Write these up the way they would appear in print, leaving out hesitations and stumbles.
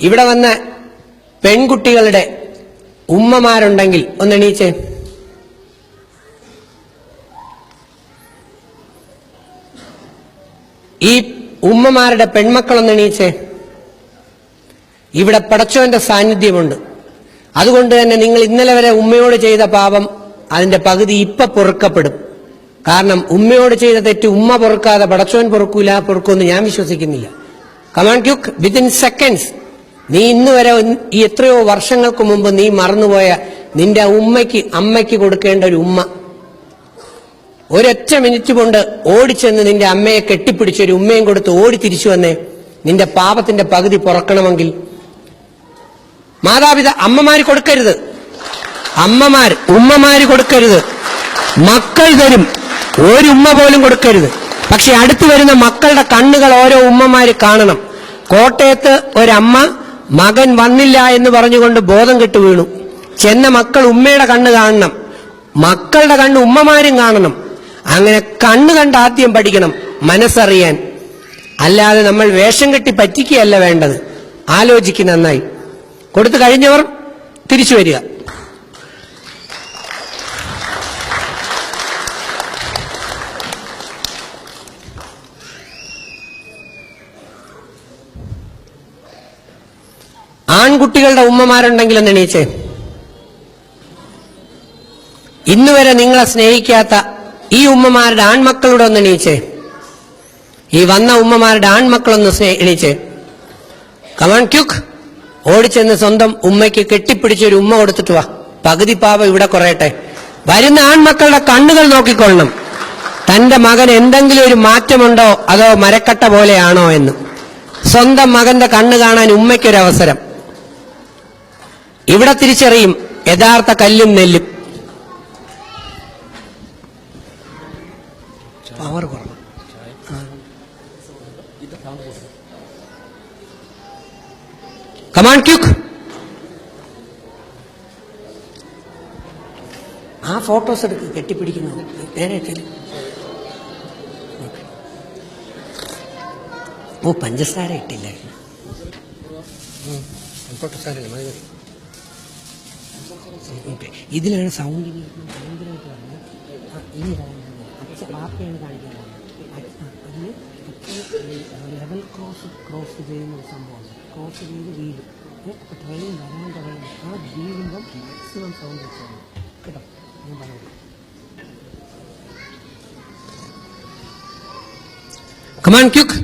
ഇവിടെ വന്ന പെൺകുട്ടികളുടെ ഉമ്മമാരുണ്ടെങ്കിൽ ഒന്ന് എണീച്ചേ. ഈ ഉമ്മമാരുടെ പെൺമക്കളൊന്ന് എണീച്ചേ. ഇവിടെ പടച്ചോന്റെ സാന്നിധ്യമുണ്ട്. അതുകൊണ്ട് തന്നെ നിങ്ങൾ ഇന്നലെ വരെ ഉമ്മയോട് ചെയ്ത പാപം അതിന്റെ പകുതി ഇപ്പൊ പൊറുക്കപ്പെടും. കാരണം ഉമ്മയോട് ചെയ്ത തെറ്റ് ഉമ്മ പൊറുക്കാതെ പടച്ചോൻ പൊറുക്കുമെന്ന് ഞാൻ വിശ്വസിക്കുന്നില്ല. Come on quick within seconds. നീ ഇന്ന് വരെ ഈ എത്രയോ വർഷങ്ങൾക്ക് മുമ്പ് നീ മറന്നുപോയ നിന്റെ അമ്മയ്ക്ക് കൊടുക്കേണ്ട ഒരു ഉമ്മ, ഒരൊറ്റ മിനിറ്റ് കൊണ്ട് ഓടിച്ചെന്ന് നിന്റെ അമ്മയെ കെട്ടിപ്പിടിച്ചൊരു ഉമ്മയും കൊടുത്ത് ഓടി തിരിച്ചു വന്നേ. നിന്റെ പാപത്തിന്റെ പകുതി പൊറക്കണമെങ്കിൽ അമ്മമാര് കൊടുക്കരുത്, ഉമ്മമാര് കൊടുക്കരുത്. മക്കൾ തരും, ഒരു ഉമ്മ പോലും കൊടുക്കരുത്. പക്ഷെ അടുത്തു വരുന്ന മക്കളുടെ കണ്ണുകൾ ഓരോ ഉമ്മമാര് കാണണം. കോട്ടയത്ത് ഒരമ്മ മകൻ വന്നില്ല എന്ന് പറഞ്ഞുകൊണ്ട് ബോധം കെട്ടു വീണു. ചെന്ന മക്കൾ ഉമ്മയുടെ കണ്ണ് കാണണം, മക്കളുടെ കണ്ണ് ഉമ്മമാരും കാണണം. അങ്ങനെ കണ്ണ് കണ്ട് ആദ്യം പഠിക്കണം മനസ്സറിയാൻ. അല്ലാതെ നമ്മൾ വേഷം കെട്ടി പറ്റിക്കുകയല്ല വേണ്ടത്. ആലോചിക്ക് നന്നായി. കൊടുത്തു കഴിഞ്ഞവർ തിരിച്ചു വരിക. ആൺകുട്ടികളുടെ ഉമ്മമാരുണ്ടെങ്കിൽ ഒന്ന് എണീച്ചേ. ഇന്നുവരെ നിങ്ങളെ സ്നേഹിക്കാത്ത ഈ ഉമ്മമാരുടെ ആൺമക്കളോട് ഒന്ന് എണീച്ചേ. ഈ വന്ന ഉമ്മമാരുടെ ആൺമക്കളൊന്ന് എണീച്ചേ. Come on quick. ഓടിച്ചെന്ന് സ്വന്തം ഉമ്മയ്ക്ക് കെട്ടിപ്പിടിച്ചൊരു ഉമ്മ കൊടുത്തിട്ട് വാ. പകുതി പാപം ഇവിടെ കുറയട്ടെ. വരുന്ന ആൺമക്കളുടെ കണ്ണുകൾ നോക്കിക്കൊള്ളണം. തന്റെ മകൻ എന്തെങ്കിലും ഒരു മാറ്റമുണ്ടോ അതോ മരക്കട്ട പോലെയാണോ എന്ന്. സ്വന്തം മകന്റെ കണ്ണ് കാണാൻ ഉമ്മയ്ക്കൊരവസരം. ഇവിടെ തിരിച്ചറിയും യഥാർത്ഥ കല്ലും നെല്ലും. പവർ കുറവ്. Come on quick. ആ ഫോട്ടോസ് എടുക്ക്. കെട്ടിപ്പിടിക്കുന്നത് നേരെ. ഓ, പഞ്ചസാര ഇട്ടില്ല. ഇതിലാണ് സൗണ്ട് ഭയങ്കരമായിട്ട് പറഞ്ഞത്. ഇനി വാപ്പയാണ് കാണിക്കുന്നത്. അതിന് ലെവൽ ക്രോസ് ചെയ്യുന്ന ഒരു സംഭവമാണ്. ക്രോസ് ചെയ്ത് വീഴും. അപ്പോൾ ട്രെയിൻ വരാൻ തുടങ്ങി. ആ വീഴുമ്പം മാക്സിമം സൗണ്ട് വെച്ചാണ് കേട്ടോ. ഞാൻ പറഞ്ഞു. Come on quick.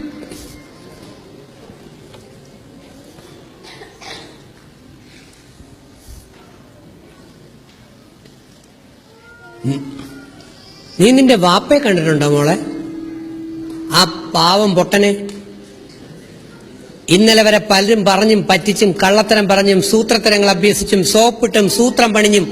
നീ നിന്റെ വാപ്പയെ കണ്ടിട്ടുണ്ടോ മോളെ? ആ പാവം പൊട്ടനെ. ഇന്നലെ വരെ പലരും പറഞ്ഞും പറ്റിച്ചും കള്ളത്തരം പറഞ്ഞും സൂത്രത്തരങ്ങൾ അഭ്യസിച്ചും സോപ്പിട്ടും സൂത്രം പണിഞ്ഞും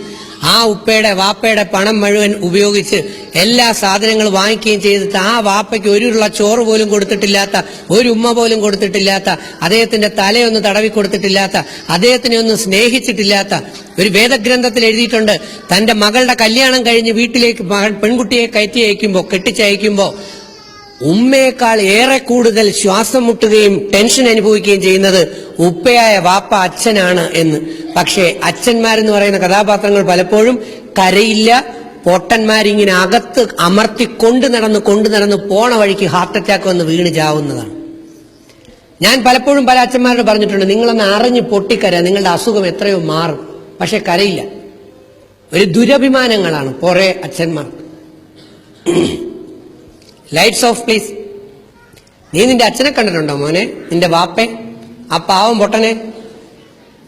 ആ ഉപ്പയുടെ വാപ്പയുടെ പണം മുഴുവൻ ഉപയോഗിച്ച് എല്ലാ സാധനങ്ങളും വാങ്ങിക്കുകയും ചെയ്തിട്ട് ആ വാപ്പയ്ക്ക് ഒരു ഉരുള ചോറ് പോലും കൊടുത്തിട്ടില്ലാത്ത, ഒരു ഉമ്മ പോലും കൊടുത്തിട്ടില്ലാത്ത, അദ്ദേഹത്തിന്റെ തലയൊന്നും തടവി കൊടുത്തിട്ടില്ലാത്ത, അദ്ദേഹത്തിനെ ഒന്നും സ്നേഹിച്ചിട്ടില്ലാത്ത ഒരു വേദഗ്രന്ഥത്തിൽ എഴുതിയിട്ടുണ്ട്. തന്റെ മകളുടെ കല്യാണം കഴിഞ്ഞ് വീട്ടിലേക്ക് പെൺകുട്ടിയെ കയറ്റി അയക്കുമ്പോൾ, കെട്ടിച്ചയക്കുമ്പോൾ ഉമ്മയേക്കാൾ ഏറെ കൂടുതൽ ശ്വാസം മുട്ടുകയും ടെൻഷൻ അനുഭവിക്കുകയും ചെയ്യുന്നത് ഉപ്പയായ വാപ്പ അച്ഛനാണ് എന്ന്. പക്ഷേ അച്ഛന്മാരെന്ന് പറയുന്ന കഥാപാത്രങ്ങൾ പലപ്പോഴും കരയില്ല. പൊട്ടന്മാരിങ്ങനെ അകത്ത് അമർത്തി കൊണ്ടു നടന്ന് പോണ വഴിക്ക് ഹാർട്ട് അറ്റാക്ക് വന്ന് വീണ് ചാവുന്നതാണ്. ഞാൻ പലപ്പോഴും പല അച്ഛന്മാരോട് പറഞ്ഞിട്ടുണ്ട്, നിങ്ങളൊന്ന് അറിഞ്ഞ് പൊട്ടിക്കര, നിങ്ങളുടെ അസുഖം എത്രയോ മാറും. പക്ഷെ കരയില്ല. ഒരു ദുരഭിമാനങ്ങളാണ് കുറെ അച്ഛന്മാർ. Lights of please. നീ നിന്റെ അച്ഛനെ കണ്ടിട്ടുണ്ടോ മോനെ? നിന്റെ വാപ്പെ, ആ പാവം പൊട്ടനെ.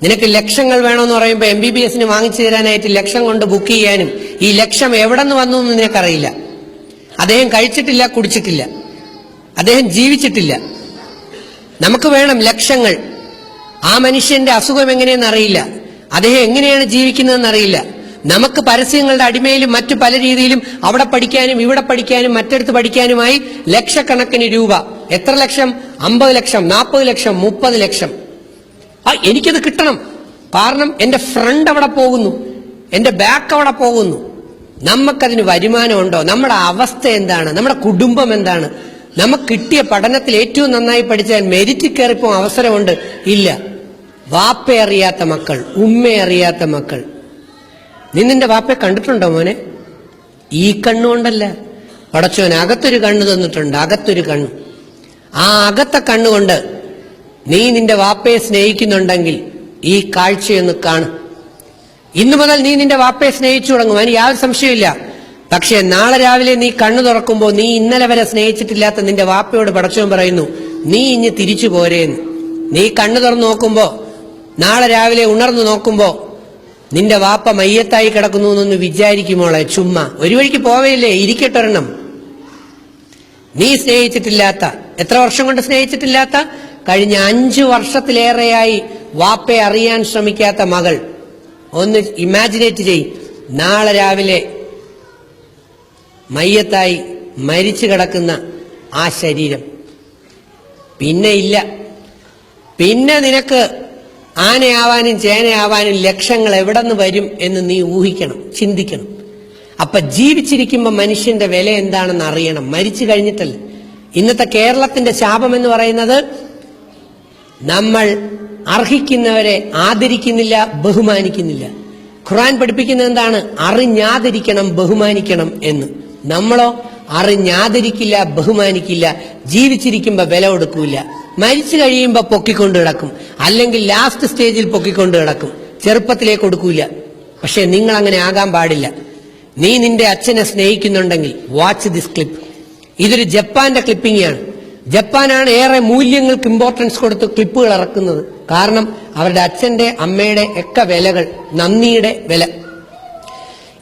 നിനക്ക് ലക്ഷങ്ങൾ വേണമെന്ന് പറയുമ്പോൾ MBBS വാങ്ങിച്ചു തരാനായിട്ട് ലക്ഷം കൊണ്ട് ബുക്ക് ചെയ്യാനും ഈ ലക്ഷം എവിടെ നിന്ന് വന്നു എന്ന് നിനക്കറിയില്ല. അദ്ദേഹം കഴിച്ചിട്ടില്ല, കുടിച്ചിട്ടില്ല, അദ്ദേഹം ജീവിച്ചിട്ടില്ല. നമുക്ക് വേണം ലക്ഷങ്ങൾ. ആ മനുഷ്യന്റെ അസുഖം എങ്ങനെയെന്ന് അറിയില്ല, അദ്ദേഹം എങ്ങനെയാണ് ജീവിക്കുന്നതെന്ന് അറിയില്ല. നമുക്ക് പരസ്യങ്ങളുടെ അടിമയിലും മറ്റു പല രീതിയിലും അവിടെ പഠിക്കാനും ഇവിടെ പഠിക്കാനും മറ്റടുത്ത് പഠിക്കാനുമായി ലക്ഷക്കണക്കിന് രൂപ. എത്ര ലക്ഷം? 50 ലക്ഷം, 40 ലക്ഷം, 30 ലക്ഷം. എനിക്കത് കിട്ടണം, കാരണം എന്റെ ഫ്രണ്ട് അവിടെ പോകുന്നു, എന്റെ ബാക്ക് അവിടെ പോകുന്നു. നമുക്കതിന് വരുമാനമുണ്ടോ? നമ്മുടെ അവസ്ഥ എന്താണ്? നമ്മുടെ കുടുംബം എന്താണ്? നമുക്ക് കിട്ടിയ പഠനത്തിൽ ഏറ്റവും നന്നായി പഠിച്ചാൽ മെരിറ്റ് കയറിപ്പോ അവസരമുണ്ട്? ഇല്ല. വാപ്പയെ അറിയാത്ത മക്കൾ, ഉമ്മയെ അറിയാത്ത മക്കൾ. നീ നിന്റെ വാപ്പയെ കണ്ടിട്ടുണ്ടോ മോനെ? ഈ കണ്ണുകൊണ്ടല്ല, പടച്ചോൻ അകത്തൊരു കണ്ണ് തന്നിട്ടുണ്ട്, അകത്തൊരു കണ്ണ്. ആ അകത്തെ കണ്ണുകൊണ്ട് നീ നിന്റെ വാപ്പയെ സ്നേഹിക്കുന്നുണ്ടെങ്കിൽ ഈ കാഴ്ചയൊന്ന് കാണും. ഇന്നു മുതൽ നീ നിന്റെ വാപ്പയെ സ്നേഹിച്ചു തുടങ്ങും, അതിന് യാതൊരു സംശയമില്ല. പക്ഷേ നാളെ രാവിലെ നീ കണ്ണു തുറക്കുമ്പോൾ നീ ഇന്നലെ വരെ സ്നേഹിച്ചിട്ടില്ലാത്ത നിന്റെ വാപ്പയോട് പടച്ചോൻ പറയുന്നു, നീ ഇനി തിരിച്ചു പോരേന്ന്. നീ കണ്ണു തുറന്നു നോക്കുമ്പോ, നാളെ രാവിലെ ഉണർന്നു നോക്കുമ്പോ നിന്റെ വാപ്പ മയ്യത്തായി കിടക്കുന്നു എന്നൊന്ന് വിചാരിക്കുമോളെ. ചുമ്മാ ഒരു വഴിക്ക് പോവേയില്ലേ, ഇരിക്കട്ടൊരെണ്ണം. നീ സ്നേഹിച്ചിട്ടില്ലാത്ത, എത്ര വർഷം കൊണ്ട് സ്നേഹിച്ചിട്ടില്ലാത്ത, കഴിഞ്ഞ 5 വർഷത്തിലേറെയായി വാപ്പയെ അറിയാൻ ശ്രമിക്കാത്ത മകൾ, ഒന്ന് ഇമാജിനേറ്റ് ചെയ്. നാളെ രാവിലെ മയ്യത്തായി മരിച്ചു കിടക്കുന്ന ആ ശരീരം പിന്നെ ഇല്ല. പിന്നെ നിനക്ക് ആനയാവാനും ചേനയാവാനും ലക്ഷങ്ങൾ എവിടെ നിന്ന് വരും എന്ന് നീ ഊഹിക്കണം, ചിന്തിക്കണം. അപ്പൊ ജീവിച്ചിരിക്കുമ്പോൾ മനുഷ്യന്റെ വില എന്താണെന്ന് അറിയണം, മരിച്ചു കഴിഞ്ഞിട്ടല്ല. ഇന്നത്തെ കേരളത്തിന്റെ ശാപം എന്ന് പറയുന്നത് നമ്മൾ അർഹിക്കുന്നവരെ ആദരിക്കുന്നില്ല, ബഹുമാനിക്കുന്നില്ല. ഖുർആൻ പഠിപ്പിക്കുന്നത് എന്താണ്? അറിഞ്ഞാദരിക്കണം, ബഹുമാനിക്കണം എന്ന്. നമ്മളോ അറിഞ്ഞാദരിക്കില്ല, ബഹുമാനിക്കില്ല. ജീവിച്ചിരിക്കുമ്പോ വില കൊടുക്കൂല, മരിച്ചു കഴിയുമ്പോ പൊക്കിക്കൊണ്ട് കിടക്കും, അല്ലെങ്കിൽ ലാസ്റ്റ് സ്റ്റേജിൽ പൊക്കിക്കൊണ്ട് കിടക്കും, ചെറുപ്പത്തിലേക്ക് കൊടുക്കൂല. പക്ഷെ നിങ്ങൾ അങ്ങനെ ആകാൻ പാടില്ല. നീ നിന്റെ അച്ഛനെ സ്നേഹിക്കുന്നുണ്ടെങ്കിൽ വാച്ച് ദിസ് ക്ലിപ്പ്. ഇതൊരു ജപ്പാന്റെ ക്ലിപ്പിംഗ് ആണ്. ജപ്പാനാണ് ഏറെ മൂല്യങ്ങൾക്ക് ഇമ്പോർട്ടൻസ് കൊടുത്ത് ക്ലിപ്പുകൾ ഇറക്കുന്നത്. കാരണം അവരുടെ അച്ഛന്റെ അമ്മയുടെ ഒക്കെ വിലകൾ, നന്ദിയുടെ വില.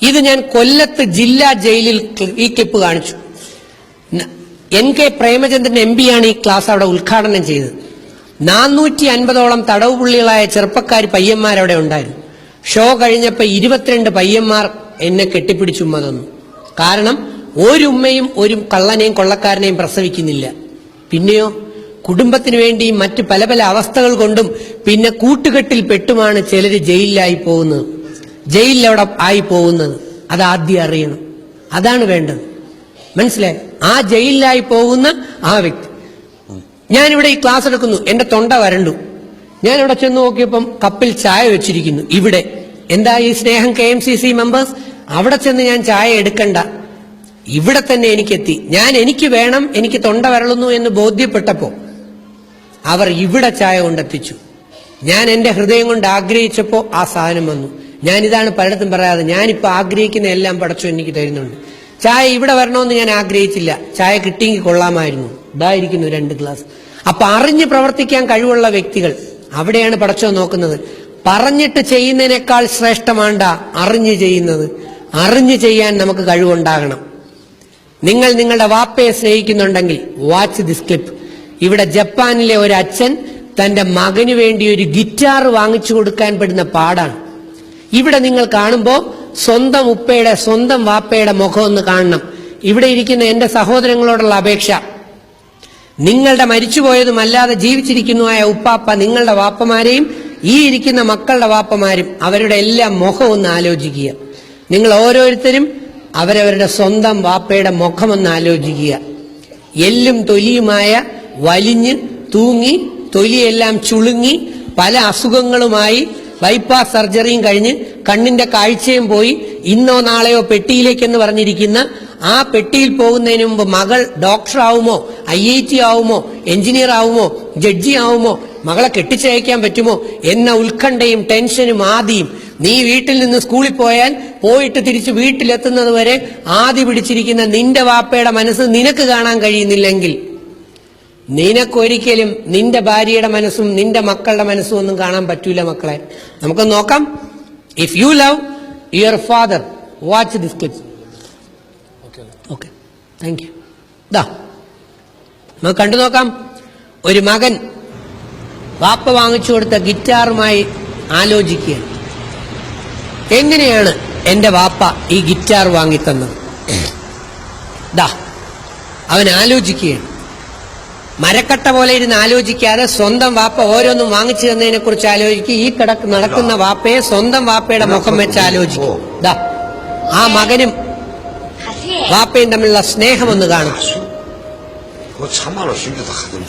ഇത് ഞാൻ കൊല്ലത്ത് ജില്ലാ ജയിലിൽ ഈ ക്ലിപ്പ് കാണിച്ചു. NK പ്രേമചന്ദ്രൻ MP ആണ് ഈ ക്ലാസ് അവിടെ ഉദ്ഘാടനം ചെയ്തത്. 450ഓളം തടവ് പുള്ളികളായ ചെറുപ്പക്കാർ പയ്യന്മാരവിടെ ഉണ്ടായിരുന്നു. ഷോ കഴിഞ്ഞപ്പോ 22 പയ്യന്മാർ എന്നെ കെട്ടിപ്പിടിച്ചുമ്മ തന്നു. കാരണം ഒരു ഉമ്മയും ഒരു കള്ളനെയും കൊള്ളക്കാരനെയും പ്രസവിക്കുന്നില്ല. പിന്നെയോ കുടുംബത്തിന് വേണ്ടിയും മറ്റ് പല പല അവസ്ഥകൾ കൊണ്ടും പിന്നെ കൂട്ടുകെട്ടിൽ പെട്ടുമാണ് ചിലര് ജയിലിലായി പോകുന്നത്, ജയിലിലവിടെ ആയി പോകുന്നത്. അതാദ്യം അറിയണം, അതാണ് വേണ്ടത്. മനസ്സിലായി? ആ ജയിലിലായി പോകുന്ന ആ വ്യക്തി. ഞാനിവിടെ ഈ ക്ലാസ് എടുക്കുന്നു, എന്റെ തൊണ്ട വരണ്ടു. ഞാനിവിടെ ചെന്ന് നോക്കിയപ്പം കപ്പിൽ ചായ വെച്ചിരിക്കുന്നു. ഇവിടെ എന്താ ഈ സ്നേഹം KMCC മെമ്പേഴ്സ്? അവിടെ ചെന്ന് ഞാൻ ചായ എടുക്കണ്ട, ഇവിടെ തന്നെ എനിക്കെത്തി. എനിക്ക് വേണം, എനിക്ക് തൊണ്ട വരളുന്നു എന്ന് ബോധ്യപ്പെട്ടപ്പോ അവർ ഇവിടെ ചായ കൊണ്ടെത്തിച്ചു. ഞാൻ എന്റെ ഹൃദയം കൊണ്ട് ആഗ്രഹിച്ചപ്പോ ആ സാധനം വന്നു. ഞാനിതാണ് പലയിടത്തും പറയാതെ, ഞാനിപ്പോ ആഗ്രഹിക്കുന്ന എല്ലാം പടച്ചു എനിക്ക് തരുന്നുണ്ട്. ചായ ഇവിടെ വരണമെന്ന് ഞാൻ ആഗ്രഹിച്ചില്ല, ചായ കിട്ടിയെങ്കിൽ കൊള്ളാമായിരുന്നു. ഇതായിരിക്കുന്നു 2 ഗ്ലാസ്. അപ്പൊ അറിഞ്ഞ് പ്രവർത്തിക്കാൻ കഴിവുള്ള വ്യക്തികൾ, അവിടെയാണ് പടച്ചോ നോക്കുന്നത്. പറഞ്ഞിട്ട് ചെയ്യുന്നതിനേക്കാൾ ശ്രേഷ്ഠമാണ്ട അറിഞ്ഞു ചെയ്യുന്നത്. അറിഞ്ഞു ചെയ്യാൻ നമുക്ക് കഴിവുണ്ടാകണം. നിങ്ങൾ നിങ്ങളുടെ വാപ്പയെ സ്നേഹിക്കുന്നുണ്ടെങ്കിൽ വാച്ച് ദിസ് ക്ലിപ്പ്. ഇവിടെ ജപ്പാനിലെ ഒരു അച്ഛൻ തന്റെ മകന് വേണ്ടി ഒരു ഗിറ്റാർ വാങ്ങിച്ചു കൊടുക്കാൻ പെടുന്ന പാടാണ്. ഇവിടെ നിങ്ങൾ കാണുമ്പോൾ സ്വന്തം ഉപ്പയുടെ, സ്വന്തം വാപ്പയുടെ മുഖം ഒന്ന് കാണണം. ഇവിടെ ഇരിക്കുന്ന എന്റെ സഹോദരങ്ങളോടുള്ള അപേക്ഷ, നിങ്ങളുടെ മരിച്ചുപോയതുമല്ലാതെ ജീവിച്ചിരിക്കുന്നതായ ഉപ്പാപ്പ, നിങ്ങളുടെ വാപ്പമാരെയും ഈ ഇരിക്കുന്ന മക്കളുടെ വാപ്പമാരും അവരുടെ എല്ലാം മുഖം ഒന്ന് ആലോചിക്കുക. നിങ്ങൾ ഓരോരുത്തരും അവരവരുടെ സ്വന്തം വാപ്പയുടെ മുഖമൊന്ന് ആലോചിക്കുക. എല്ലും തൊലിയുമായ, വലിഞ്ഞ് തൂങ്ങി, തൊലിയെല്ലാം ചുളുങ്ങി, പല അസുഖങ്ങളുമായി, ബൈപ്പാസ് സർജറിയും കഴിഞ്ഞ് കണ്ണിന്റെ കാഴ്ചയും പോയി, ഇന്നോ നാളെയോ പെട്ടിയിലേക്കെന്ന് പറഞ്ഞിരിക്കുന്ന ആ പെട്ടിയിൽ പോകുന്നതിന് മുമ്പ് മകൾ ഡോക്ടർ ആവുമോ, IIT ആവുമോ, എഞ്ചിനീയർ ആവുമോ, ജഡ്ജി ആവുമോ, മകളെ കെട്ടിച്ചയക്കാൻ പറ്റുമോ എന്ന ഉത്കണ്ഠയും ടെൻഷനും ആദിയും. നീ വീട്ടിൽ നിന്ന് സ്കൂളിൽ പോയാൽ പോയിട്ട് തിരിച്ച് വീട്ടിലെത്തുന്നത് വരെ ആദി പിടിച്ചിരിക്കുന്ന നിന്റെ വാപ്പയുടെ മനസ്സ് നിനക്ക് കാണാൻ കഴിയുന്നില്ലെങ്കിൽ നിനക്കൊരിക്കലും നിന്റെ ഭാര്യയുടെ മനസ്സും നിന്റെ മക്കളുടെ മനസ്സും ഒന്നും കാണാൻ പറ്റൂല. മക്കളെ, നമുക്ക് നോക്കാം. If you love your father, watch this clip. Okay, thank you. നമുക്ക് കണ്ടു നോക്കാം. ഒരു മകൻ വാപ്പ വാങ്ങിച്ചു കൊടുത്ത ഗിറ്റാറുമായി ആലോചിക്കുകയാണ്. എങ്ങനെയാണ് എന്റെ വാപ്പ ഈ ഗിറ്റാർ വാങ്ങിത്തന്നത്? അവൻ ആലോചിക്കുകയാണ്. മരക്കട്ട പോലെ ഇരുന്ന് ആലോചിക്കാതെ സ്വന്തം വാപ്പ ഓരോന്നും വാങ്ങിച്ചു തന്നതിനെ കുറിച്ച് ആലോചിക്കുക. ഈ നടക്കുന്ന വാപ്പയെ സ്വന്തം വാപ്പയുടെ മുഖം വെച്ച് ആലോചിക്കും. ആ മകനും വാപ്പയും തമ്മിലുള്ള സ്നേഹം ഒന്ന് കാണും.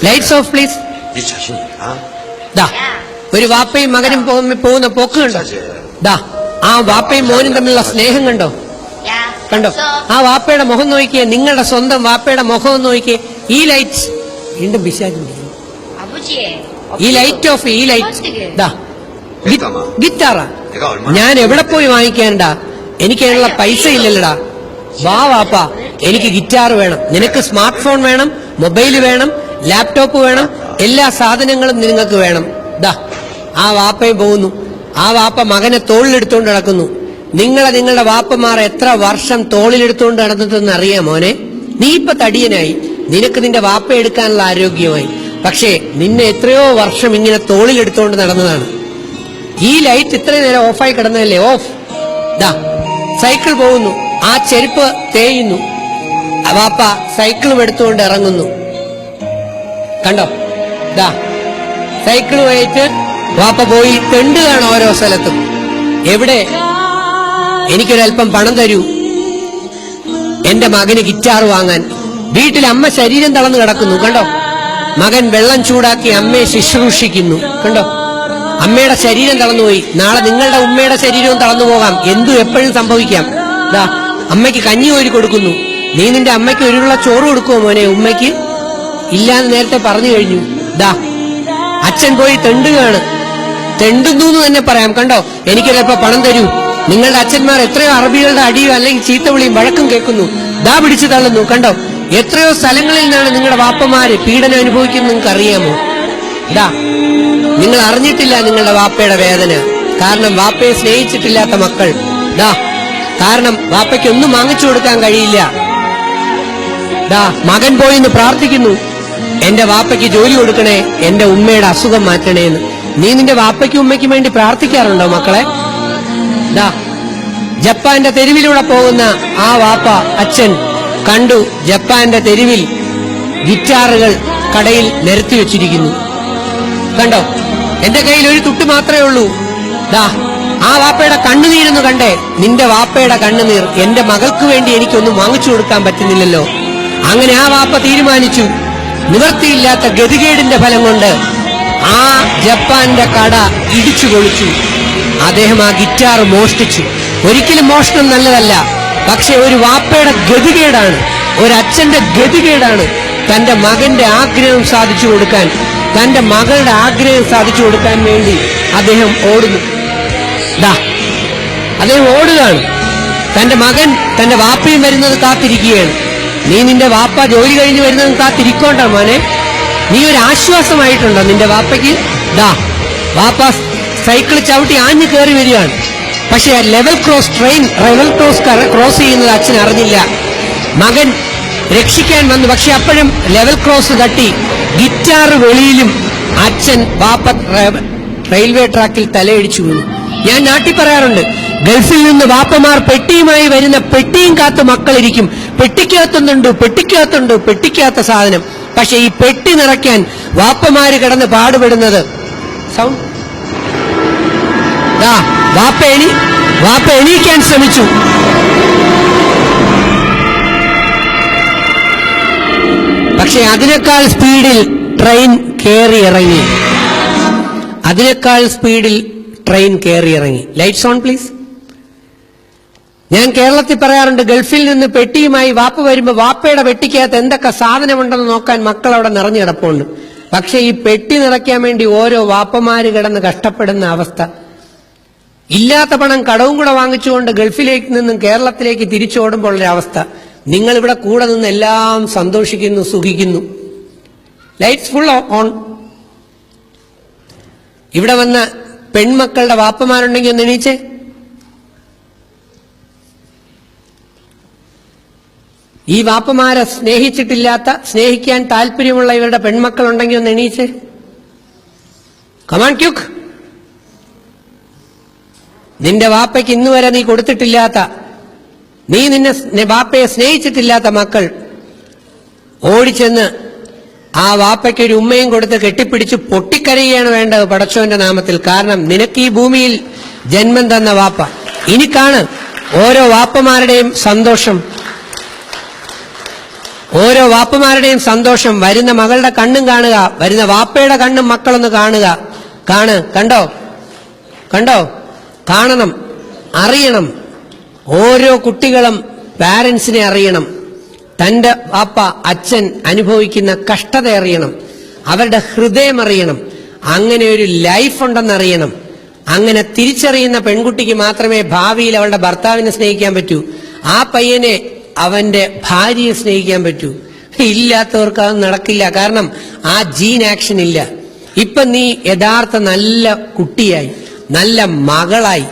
Lights of please. ഒരു വാപ്പയും മകനും പോകുന്ന പോക്ക് കണ്ടോ? ദാ ആ വാപ്പയും മോനും തമ്മിലുള്ള സ്നേഹം കണ്ടോ? കണ്ടോ? ആ വാപ്പയുടെ മുഖം നോക്കിയേ, നിങ്ങളുടെ സ്വന്തം വാപ്പയുടെ മുഖം നോക്കിയേ. ഈ ലൈറ്റ് വീണ്ടും പിശാച് ഈ ലൈറ്റ് ഓഫ്, ഈ ലൈറ്റ് ദാ ഗിറ്റാറാ. ഞാൻ എവിടെ പോയി വാങ്ങിക്കാനുണ്ടാ? എനിക്ക് അതിനുള്ള പൈസ ഇല്ലല്ലടാ. വാ വാപ്പാ, എനിക്ക് ഗിറ്റാർ വേണം, നിനക്ക് സ്മാർട്ട് ഫോൺ വേണം, മൊബൈൽ വേണം, ലാപ്ടോപ്പ് വേണം, എല്ലാ സാധനങ്ങളും നിങ്ങൾക്ക് വേണം. ദാ ആ വാപ്പയും പോകുന്നു. ആ വാപ്പ മകനെ തോളിലെടുത്തുകൊണ്ട് നടക്കുന്നു. നിങ്ങളുടെ വാപ്പമാർ എത്ര വർഷം തോളിലെടുത്തുകൊണ്ട് നടന്നിട്ടെന്ന് അറിയാം മോനെ? നീ ഇപ്പൊ തടിയനായി, നിനക്ക് നിന്റെ വാപ്പ എടുക്കാനുള്ള ആരോഗ്യമായി. പക്ഷേ നിന്നെ എത്രയോ വർഷം ഇങ്ങനെ തോളിലെടുത്തുകൊണ്ട് നടന്നതാണ്. ഈ ലൈറ്റ് ഇത്രയും നേരം ഓഫായി കിടന്നതല്ലേ? ഓഫ്. ദാ സൈക്കിൾ പോകുന്നു, ആ ചെരുപ്പ് തേയുന്നു. വാപ്പ സൈക്കിളും എടുത്തുകൊണ്ട് ഇറങ്ങുന്നു. കണ്ടോ? ദാ സൈക്കിളുമായിട്ട് വാപ്പ പോയി തെണ്ടുകയാണ് ഓരോ സ്ഥലത്തും. എവിടെ? എനിക്കൊരൽപ്പം പണം തരൂ, എന്റെ മകന് ഗിറ്റാർ വാങ്ങാൻ. വീട്ടിൽ അമ്മ ശരീരം തളർന്നു കിടക്കുന്നു. കണ്ടോ? മകൻ വെള്ളം ചൂടാക്കി അമ്മയെ ശുശ്രൂഷിക്കുന്നു. കണ്ടോ? അമ്മയുടെ ശരീരം തളർന്നുപോയി. നാളെ നിങ്ങളുടെ ഉമ്മയുടെ ശരീരവും തളർന്നു പോകാം. എന്തും എപ്പോഴും സംഭവിക്കാം. ദാ അമ്മയ്ക്ക് കഞ്ഞി കോരി കൊടുക്കുന്നു. നീ നിന്റെ അമ്മയ്ക്ക് ഒരുള്ള ചോറ് കൊടുക്കുമോ മോനെ? ഉമ്മയ്ക്ക് ഇല്ലാന്ന് നേരത്തെ പറഞ്ഞു കഴിഞ്ഞു. ദാ അച്ഛൻ പോയി തെണ്ടുകയാണ്. തെണ്ടുന്നു എന്ന് തന്നെ പറയാം. കണ്ടോ? എനിക്കൊരൽപ്പം പണം തരൂ. നിങ്ങളുടെ അച്ഛന്മാർ എത്രയോ അറബികളുടെ അടിയോ അല്ലെങ്കിൽ ചീത്തവിളിയും വഴക്കും കേൾക്കുന്നു. ദാ പിടിച്ചു തള്ളുന്നു. കണ്ടോ? എത്രയോ സ്ഥലങ്ങളിൽ നിന്നാണ് നിങ്ങളുടെ വാപ്പമാര് പീഡനം അനുഭവിക്കുന്നത് നിങ്ങൾക്ക് അറിയാമോ? ദാ നിങ്ങൾ അറിഞ്ഞിട്ടില്ല നിങ്ങളുടെ വാപ്പയുടെ വേദന. കാരണം വാപ്പയെ സ്നേഹിച്ചിട്ടില്ലാത്ത മക്കൾ. ദാ കാരണം വാപ്പയ്ക്ക് ഒന്നും വാങ്ങിച്ചു കൊടുക്കാൻ കഴിയില്ല. ദാ മകൻ പോയി എന്ന് പ്രാർത്ഥിക്കുന്നു, എന്റെ വാപ്പയ്ക്ക് ജോലി കൊടുക്കണേ, എന്റെ ഉമ്മയുടെ അസുഖം മാറ്റണേന്ന്. നീ നിന്റെ വാപ്പയ്ക്കും ഉമ്മയ്ക്കും വേണ്ടി പ്രാർത്ഥിക്കാറുണ്ടോ മക്കളെ? ദാ ജപ്പാന്റെ തെരുവിലൂടെ പോകുന്ന ആ വാപ്പ അച്ഛൻ കണ്ടു, ജപ്പാന്റെ തെരുവിൽ ഗിറ്റാറുകൾ കടയിൽ നിരത്തി വെച്ചിരിക്കുന്നു. കണ്ടോ? എന്റെ കയ്യിൽ ഒരു തുട്ട് മാത്രമേ ഉള്ളൂ. ദാ ആ വാപ്പയുടെ കണ്ണുനീരെന്ന് കണ്ടേ? നിന്റെ വാപ്പയുടെ കണ്ണുനീർ. എന്റെ മകൾക്ക് വേണ്ടി എനിക്കൊന്നും വാങ്ങിച്ചു കൊടുക്കാൻ പറ്റുന്നില്ലല്ലോ. അങ്ങനെ ആ വാപ്പ തീരുമാനിച്ചു. നിവൃത്തിയില്ലാത്ത ഗതികേടിന്റെ ഫലം കൊണ്ട് ആ ജപ്പാന്റെ കട ഇടിച്ചു പൊളിച്ചു. അദ്ദേഹം ആ ഗിറ്റാർ മോഷ്ടിച്ചു. ഒരിക്കലും മോഷണം നല്ലതല്ല, പക്ഷെ ഒരു വാപ്പയുടെ ഗതികേടാണ്, ഒരച്ഛന്റെ ഗതികേടാണ് തന്റെ മകന്റെ ആഗ്രഹം സാധിച്ചു കൊടുക്കാൻ, തന്റെ മകളുടെ ആഗ്രഹം സാധിച്ചു കൊടുക്കാൻ വേണ്ടി അദ്ദേഹം ഓടുന്നു. ദാ അദ്ദേഹം ഓടുകയാണ്. തന്റെ മകൻ തന്റെ വാപ്പയും വരുന്നത് കാത്തിരിക്കുകയാണ്. നീ നിന്റെ വാപ്പ ജോലി കഴിഞ്ഞ് വരുന്നത് കാത്തിരിക്കോണ്ട മോനെ. നീ ഒരു ആശ്വാസമായിട്ടുണ്ടോ നിന്റെ വാപ്പയ്ക്ക്? ദാ വാപ്പ സൈക്കിൾ ചവിട്ടി ആഞ്ഞു കയറി വരികയാണ്. പക്ഷെ ലെവൽ ക്രോസ് ക്രോസ് ചെയ്യുന്നത് അച്ഛൻ അറിഞ്ഞില്ല. മകൻ രക്ഷിക്കാൻ വന്നു. പക്ഷെ അപ്പോഴും ലെവൽ ക്രോസ് തട്ടി ഗിറ്റാർ വെളിയിലും അച്ഛൻ വാപ്പ റെയിൽവേ ട്രാക്കിൽ തലയിടിച്ചു വീണു. ഞാൻ നാട്ടിൽ പറയാറുണ്ട്, ഗൾഫിൽ നിന്ന് വാപ്പമാർ പെട്ടിയുമായി വരുന്ന പെട്ടിയും കാത്ത് മക്കളിരിക്കും. പെട്ടിക്കകത്ത സാധനം. പക്ഷെ ഈ പെട്ടി നിറയ്ക്കാൻ വാപ്പമാര് കിടന്ന് പാടുപെടുന്നത്. സൗണ്ട് വാപ്പ എണീക്കാൻ ശ്രമിച്ചു. പക്ഷെ അതിനേക്കാൾ സ്പീഡിൽ ട്രെയിൻ കയറി ഇറങ്ങി. Lights on please. ഞാൻ കേരളത്തിൽ പറയാറുണ്ട്, ഗൾഫിൽ നിന്ന് പെട്ടിയുമായി വാപ്പ വരുമ്പോ വാപ്പയുടെ പെട്ടിക്കകത്ത് എന്തൊക്കെ സാധനമുണ്ടെന്ന് നോക്കാൻ മക്കൾ അവിടെ നിറഞ്ഞു കിടപ്പുണ്ട്. പക്ഷെ ഈ പെട്ടി നിറയ്ക്കാൻ വേണ്ടി ഓരോ വാപ്പമാര് കിടന്ന് കഷ്ടപ്പെടുന്ന അവസ്ഥ. ഇല്ലാത്ത പണം കടവും കൂടെ വാങ്ങിച്ചുകൊണ്ട് ഗൾഫിലേക്ക് നിന്നും കേരളത്തിലേക്ക് തിരിച്ചോടുമ്പോൾ ഒരവസ്ഥ. നിങ്ങളിവിടെ കൂടെ നിന്ന് എല്ലാം സന്തോഷിക്കുന്നു, സുഖിക്കുന്നു. Lights full on. ഇവിടെ വന്ന പെൺമക്കളുടെ വാപ്പമാരുണ്ടെങ്കിൽ ഒന്ന് എണീച്ചേ. ഈ വാപ്പമാരെ സ്നേഹിക്കാൻ താല്പര്യമുള്ള ഇവരുടെ പെൺമക്കളുണ്ടെങ്കിൽ ഒന്ന് എണീച്ചേ. Come on quick. നിന്റെ വാപ്പയ്ക്ക് ഇന്നുവരെ നീ കൊടുത്തിട്ടില്ലാത്ത, നീ നിന്നെ വാപ്പയെ സ്നേഹിച്ചിട്ടില്ലാത്ത മക്കൾ ഓടിച്ചെന്ന് ആ വാപ്പയ്ക്ക് ഒരു ഉമ്മയും കൊടുത്ത് കെട്ടിപ്പിടിച്ച് പൊട്ടിക്കരയുകയാണ് വേണ്ടത് പടച്ചോന്റെ നാമത്തിൽ. കാരണം നിനക്ക് ഈ ഭൂമിയിൽ ജന്മം തന്ന വാപ്പ. ഇനി കാണ് ഓരോ വാപ്പമാരുടെയും സന്തോഷം. വരുന്ന മകളുടെ കണ്ണും കാണുക, വരുന്ന വാപ്പയുടെ കണ്ണും മക്കളൊന്ന് കാണുക. കണ്ടോ കാണണം, അറിയണം. ഓരോ കുട്ടികളും പാരന്റ്സിനെ അറിയണം. തന്റെ പാപ്പ അച്ഛൻ അനുഭവിക്കുന്ന കഷ്ടത അറിയണം, അവരുടെ ഹൃദയം അറിയണം. അങ്ങനെ ഒരു ലൈഫ് ഉണ്ടെന്നറിയണം. അങ്ങനെ തിരിച്ചറിയുന്ന പെൺകുട്ടിക്ക് മാത്രമേ ഭാവിയിൽ അവളുടെ ഭർത്താവിനെ സ്നേഹിക്കാൻ പറ്റൂ, ആ പയ്യനെ അവന്റെ ഭാര്യയെ സ്നേഹിക്കാൻ പറ്റൂ. ഇല്ലാത്തവർക്ക് അത് നടക്കില്ല. കാരണം ആ ജീൻ ആക്ഷൻ ഇല്ല. ഇപ്പൊ നീ യഥാർത്ഥ നല്ല കുട്ടിയായി, നല്ല മകളായി.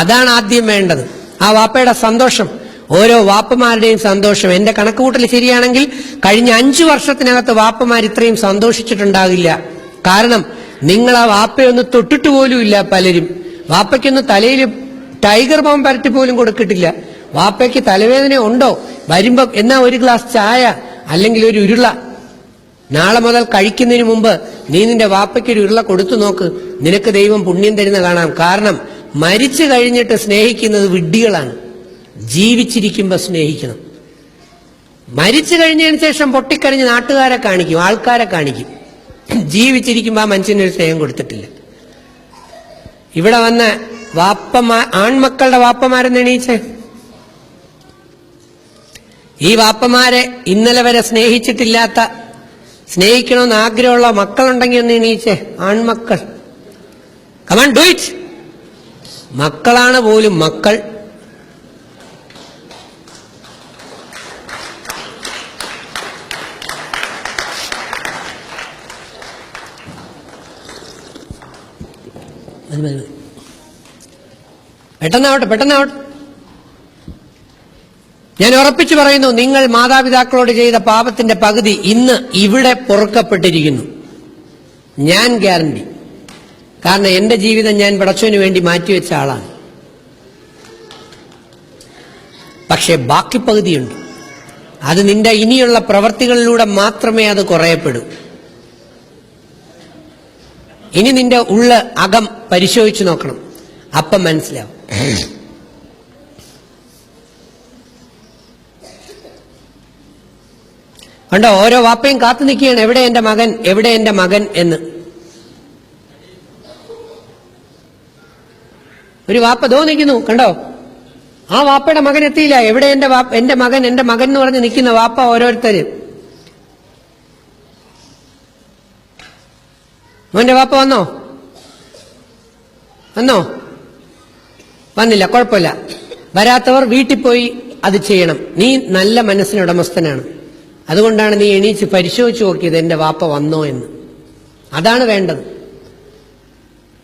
അതാണ് ആദ്യം വേണ്ടത്. ആ വാപ്പയുടെ സന്തോഷം, ഓരോ വാപ്പമാരുടെയും സന്തോഷം. എന്റെ കണക്കുകൂട്ടൽ ശരിയാണെങ്കിൽ കഴിഞ്ഞ 5 വർഷത്തിനകത്ത് വാപ്പമാർ ഇത്രയും സന്തോഷിച്ചിട്ടുണ്ടാകില്ല. കാരണം നിങ്ങൾ ആ വാപ്പയൊന്ന് തൊട്ടിട്ട് പോലും ഇല്ല. പലരും വാപ്പയ്ക്കൊന്ന് തലയിൽ ടൈഗർ ബോംബ് പരട്ടി പോലും കൊടുക്കിട്ടില്ല. വാപ്പയ്ക്ക് തലവേദന ഉണ്ടോ, വരുമ്പം എന്നാ ഒരു ഗ്ലാസ് ചായ അല്ലെങ്കിൽ ഒരു ഉരുള. നാളെ മുതൽ കഴിക്കുന്നതിന് മുമ്പ് നീ നിന്റെ വാപ്പയ്ക്ക് ഒരു ഉരുള കൊടുത്തു നോക്ക്, നിനക്ക് ദൈവം പുണ്യം തരുന്ന കാണാം. കാരണം മരിച്ചു കഴിഞ്ഞിട്ട് സ്നേഹിക്കുന്നത് വിഡ്ഢികളാണ്. ജീവിച്ചിരിക്കുമ്പോ സ്നേഹിക്കണം. മരിച്ചു കഴിഞ്ഞതിന് ശേഷം പൊട്ടിക്കഴിഞ്ഞ് നാട്ടുകാരെ കാണിക്കും, ആൾക്കാരെ കാണിക്കും. ജീവിച്ചിരിക്കുമ്പോ ആ മനുഷ്യനൊരു സ്നേഹം കൊടുത്തിട്ടില്ല. ഇവിടെ വന്ന ആൺമക്കളുടെ വാപ്പമാരെന്ന് എണീച്ചേ. ഈ വാപ്പമാരെ ഇന്നലെ വരെ സ്നേഹിച്ചിട്ടില്ലാത്ത, സ്നേഹിക്കണമെന്ന് ആഗ്രഹമുള്ള മക്കളുണ്ടെങ്കിൽ ഒന്ന് എണീച്ചേ. ആൺമക്കൾ, കമൺ ഡു ഇറ്റ്. മക്കളാണ് പോലും മക്കൾ. പെട്ടെന്നാവട്ടെ. ഞാൻ ഉറപ്പിച്ചു പറയുന്നു, നിങ്ങൾ മാതാപിതാക്കളോട് ചെയ്ത പാപത്തിന്റെ പകുതി ഇന്ന് ഇവിടെ പൊറുക്കപ്പെട്ടിരിക്കുന്നു. ഞാൻ ഗ്യാരണ്ടി. കാരണം എന്റെ ജീവിതം ഞാൻ പടച്ചവന് വേണ്ടി മാറ്റിവെച്ച ആളാണ്. പക്ഷെ ബാക്കി പകുതിയുണ്ട്. അത് നിന്റെ ഇനിയുള്ള പ്രവർത്തികളിലൂടെ മാത്രമേ അത് കുറയപ്പെടൂ. ഇനി നിന്റെ അകം പരിശോധിച്ചു നോക്കണം, അപ്പം മനസ്സിലാവും. കണ്ടോ, ഓരോ വാപ്പയും കാത്തു നിൽക്കുകയാണ്, എവിടെ എന്റെ മകൻ എന്ന്. ഒരു വാപ്പ ദോ നിൽക്കുന്നു, കണ്ടോ. ആ വാപ്പയുടെ മകൻ എത്തിയില്ല. എവിടെ എന്റെ മകൻ എന്ന് പറഞ്ഞ് നിൽക്കുന്ന വാപ്പ ഓരോരുത്തര്. മോന്റെ വാപ്പ വന്നോ? വന്നില്ല, കുഴപ്പമില്ല. വരാത്തവർ വീട്ടിൽ പോയി അത് ചെയ്യണം. നീ നല്ല മനസ്സിന് ഉടമസ്ഥനാണ്. അതുകൊണ്ടാണ് നീ എണീച്ച് പരിശോധിച്ചു നോക്കിയത് എന്റെ വാപ്പ വന്നോ എന്ന്. അതാണ് വേണ്ടത്.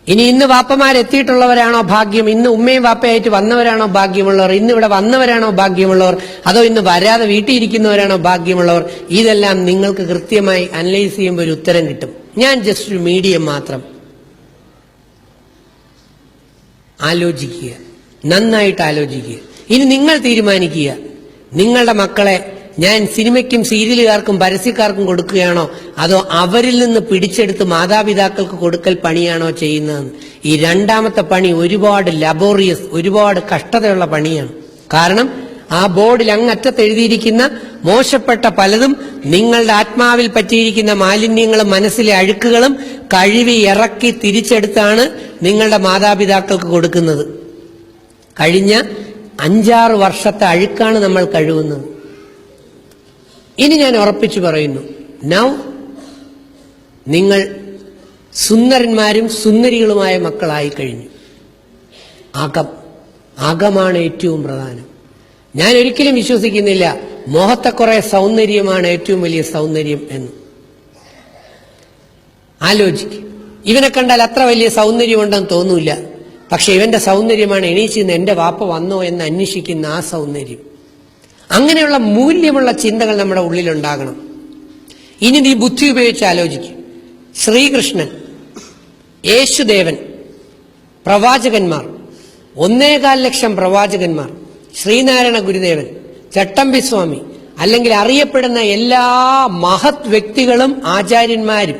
ഇന്ന് വാപ്പമാരെത്തിയിട്ടുള്ളവരാണോ ഭാഗ്യം? ഇന്ന് ഉമ്മയും വാപ്പയായിട്ട് വന്നവരാണോ ഭാഗ്യമുള്ളവർ? ഇന്ന് ഇവിടെ വന്നവരാണോ ഭാഗ്യമുള്ളവർ? അതോ ഇന്ന് വരാതെ വീട്ടിൽ ഇരിക്കുന്നവരാണോ ഭാഗ്യമുള്ളവർ? ഇതെല്ലാം നിങ്ങൾക്ക് കൃത്യമായി അനലൈസ് ചെയ്യുമ്പോൾ ഒരു ഉത്തരം കിട്ടും. ഞാൻ ജസ്റ്റ് ഒരു മീഡിയം മാത്രം. ആലോചിക്കുക, നന്നായിട്ട് ആലോചിക്കുക. ഇനി നിങ്ങൾ തീരുമാനിക്കുക, നിങ്ങളുടെ മക്കളെ ഞാൻ സിനിമയ്ക്കും സീരിയലുകാർക്കും പരസ്യക്കാർക്കും കൊടുക്കുകയാണോ, അതോ അവരിൽ നിന്ന് പിടിച്ചെടുത്ത് മാതാപിതാക്കൾക്ക് കൊടുക്കൽ പണിയാണോ ചെയ്യുന്നതെന്ന്. ഈ രണ്ടാമത്തെ പണി ഒരുപാട് ലബോറിയസ്, ഒരുപാട് കഷ്ടതയുള്ള പണിയാണ്. കാരണം ആ ബോർഡിൽ അങ്ങറ്റത്ത് എഴുതിയിരിക്കുന്ന മോശപ്പെട്ട പലതും നിങ്ങളുടെ ആത്മാവിൽ പറ്റിയിരിക്കുന്ന മാലിന്യങ്ങളും മനസ്സിലെ അഴുക്കുകളും കഴുകി ഇറക്കി തിരിച്ചെടുത്താണ് നിങ്ങളുടെ മാതാപിതാക്കൾക്ക് കൊടുക്കുന്നത്. കഴിഞ്ഞ 5-6 വർഷത്തെ അഴുക്കാണ് നമ്മൾ കഴുകുന്നത്. ഇനി ഞാൻ ഉറപ്പിച്ചു പറയുന്നു, നൗ നിങ്ങൾ സുന്ദരന്മാരും സുന്ദരികളുമായ മക്കളായി കഴിഞ്ഞു. അകമാണ് ഏറ്റവും പ്രധാനം. ഞാൻ ഒരിക്കലും വിശ്വസിക്കുന്നില്ല മോഹത്തെ കുറെ സൗന്ദര്യമാണ് ഏറ്റവും വലിയ സൗന്ദര്യം എന്ന്. ആലോചിക്കും. ഇവനെ കണ്ടാൽ അത്ര വലിയ സൗന്ദര്യമുണ്ടെന്ന് തോന്നൂല. പക്ഷെ ഇവന്റെ സൗന്ദര്യമാണ് എണീച്ചിന്ന് എന്റെ വാപ്പ വന്നോ എന്ന് അന്വേഷിക്കുന്ന ആ സൗന്ദര്യം. അങ്ങനെയുള്ള മൂല്യമുള്ള ചിന്തകൾ നമ്മുടെ ഉള്ളിലുണ്ടാകണം. ഇനി നീ ബുദ്ധി ഉപയോഗിച്ച് ആലോചിക്കും. ശ്രീകൃഷ്ണൻ, യേശുദേവൻ, പ്രവാചകന്മാർ, 1.25 ലക്ഷം പ്രവാചകന്മാർ, ശ്രീനാരായണ ഗുരുദേവൻ, ചട്ടമ്പിസ്വാമി, അല്ലെങ്കിൽ അറിയപ്പെടുന്ന എല്ലാ മഹത് വ്യക്തികളും ആചാര്യന്മാരും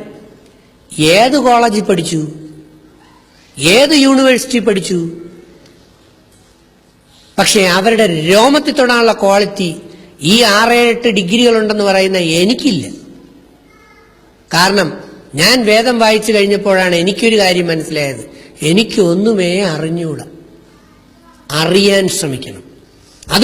ഏത് കോളേജിൽ പഠിച്ചു? ഏത് യൂണിവേഴ്സിറ്റി പഠിച്ചു? പക്ഷെ അവരുടെ രോമത്തിൽ തൊടാനുള്ള ക്വാളിറ്റി ഈ 6-8 ഡിഗ്രികളുണ്ടെന്ന് പറയുന്ന എനിക്കില്ല. കാരണം ഞാൻ വേദം വായിച്ചു കഴിഞ്ഞപ്പോഴാണ് എനിക്കൊരു കാര്യം മനസ്സിലായത്. എനിക്ക് ഒന്നുമേ അറിഞ്ഞൂടാ. അറിയാൻ ശ്രമിക്കണം.